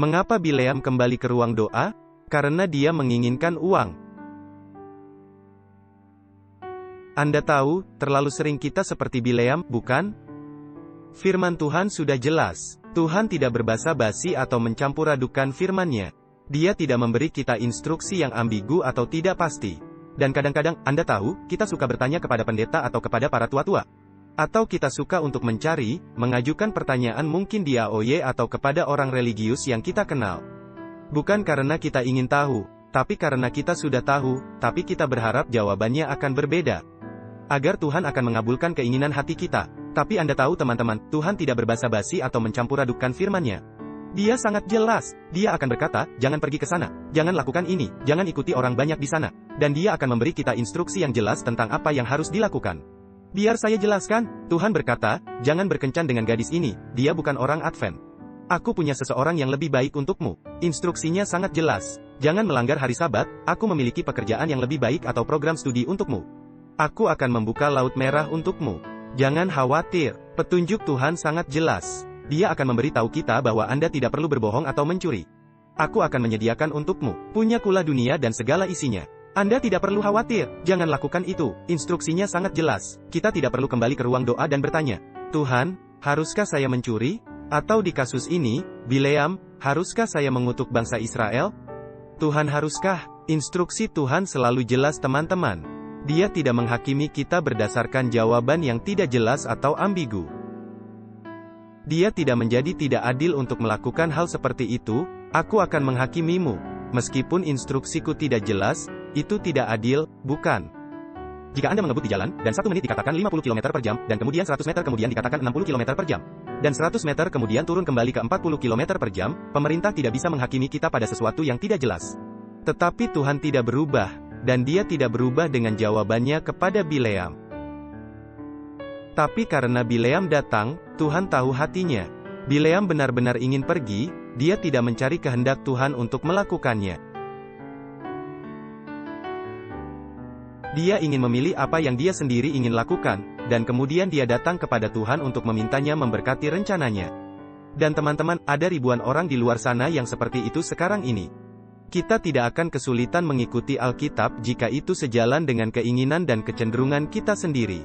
Mengapa Bileam kembali ke ruang doa? Karena dia menginginkan uang. Anda tahu, terlalu sering kita seperti Bileam, bukan? Firman Tuhan sudah jelas. Tuhan tidak berbasa-basi atau mencampur-adukan firman-Nya. Dia tidak memberi kita instruksi yang ambigu atau tidak pasti. Dan kadang-kadang, Anda tahu, kita suka bertanya kepada pendeta atau kepada para tua-tua. Atau kita suka untuk mencari, mengajukan pertanyaan mungkin di AOY atau kepada orang religius yang kita kenal. Bukan karena kita ingin tahu, tapi karena kita sudah tahu, tapi kita berharap jawabannya akan berbeda. Agar Tuhan akan mengabulkan keinginan hati kita. Tapi Anda tahu teman-teman, Tuhan tidak berbasa-basi atau mencampur-adukan firman-Nya. Dia sangat jelas. Dia akan berkata, jangan pergi ke sana, jangan lakukan ini, jangan ikuti orang banyak di sana. Dan Dia akan memberi kita instruksi yang jelas tentang apa yang harus dilakukan. Biar saya jelaskan, Tuhan berkata, jangan berkencan dengan gadis ini, dia bukan orang Advent. Aku punya seseorang yang lebih baik untukmu. Instruksinya sangat jelas. Jangan melanggar hari Sabat, aku memiliki pekerjaan yang lebih baik atau program studi untukmu. Aku akan membuka Laut Merah untukmu. Jangan khawatir, petunjuk Tuhan sangat jelas. Dia akan memberitahu kita bahwa Anda tidak perlu berbohong atau mencuri. Aku akan menyediakan untukmu, punya kula dunia dan segala isinya. Anda tidak perlu khawatir, jangan lakukan itu, instruksinya sangat jelas. Kita tidak perlu kembali ke ruang doa dan bertanya, Tuhan, haruskah saya mencuri? Atau di kasus ini, Bileam, haruskah saya mengutuk bangsa Israel? Tuhan haruskah? Instruksi Tuhan selalu jelas teman-teman. Dia tidak menghakimi kita berdasarkan jawaban yang tidak jelas atau ambigu. Dia tidak menjadi tidak adil untuk melakukan hal seperti itu, aku akan menghakimimu. Meskipun instruksiku tidak jelas, itu tidak adil, bukan? Jika Anda mengebut di jalan, dan 1 menit dikatakan 50 km per jam, dan kemudian 100 meter kemudian dikatakan 60 km per jam, dan 100 meter kemudian turun kembali ke 40 km per jam, pemerintah tidak bisa menghakimi kita pada sesuatu yang tidak jelas. Tetapi Tuhan tidak berubah. Dan Dia tidak berubah dengan jawabannya kepada Bileam. Tapi karena Bileam datang, Tuhan tahu hatinya. Bileam benar-benar ingin pergi, dia tidak mencari kehendak Tuhan untuk melakukannya. Dia ingin memilih apa yang dia sendiri ingin lakukan, dan kemudian dia datang kepada Tuhan untuk memintanya memberkati rencananya. Dan teman-teman, ada ribuan orang di luar sana yang seperti itu sekarang ini. Kita tidak akan kesulitan mengikuti Alkitab jika itu sejalan dengan keinginan dan kecenderungan kita sendiri.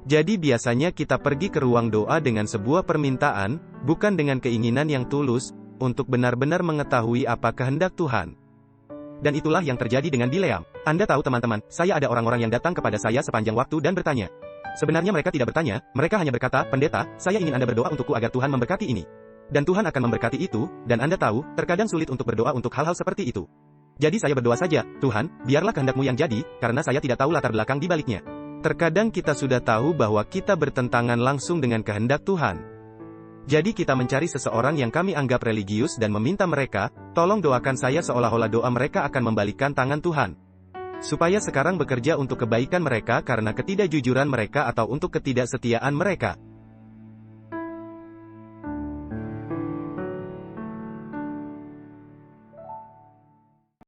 Jadi biasanya kita pergi ke ruang doa dengan sebuah permintaan, bukan dengan keinginan yang tulus, untuk benar-benar mengetahui apa kehendak Tuhan. Dan itulah yang terjadi dengan Bileam. Anda tahu teman-teman, saya ada orang-orang yang datang kepada saya sepanjang waktu dan bertanya. Sebenarnya mereka tidak bertanya, mereka hanya berkata, pendeta, saya ingin Anda berdoa untukku agar Tuhan memberkati ini. Dan Tuhan akan memberkati itu, dan Anda tahu, terkadang sulit untuk berdoa untuk hal-hal seperti itu. Jadi saya berdoa saja, Tuhan, biarlah kehendak-Mu yang jadi, karena saya tidak tahu latar belakang di baliknya. Terkadang kita sudah tahu bahwa kita bertentangan langsung dengan kehendak Tuhan. Jadi kita mencari seseorang yang kami anggap religius dan meminta mereka, tolong doakan saya seolah-olah doa mereka akan membalikkan tangan Tuhan. Supaya sekarang bekerja untuk kebaikan mereka karena ketidakjujuran mereka atau untuk ketidaksetiaan mereka.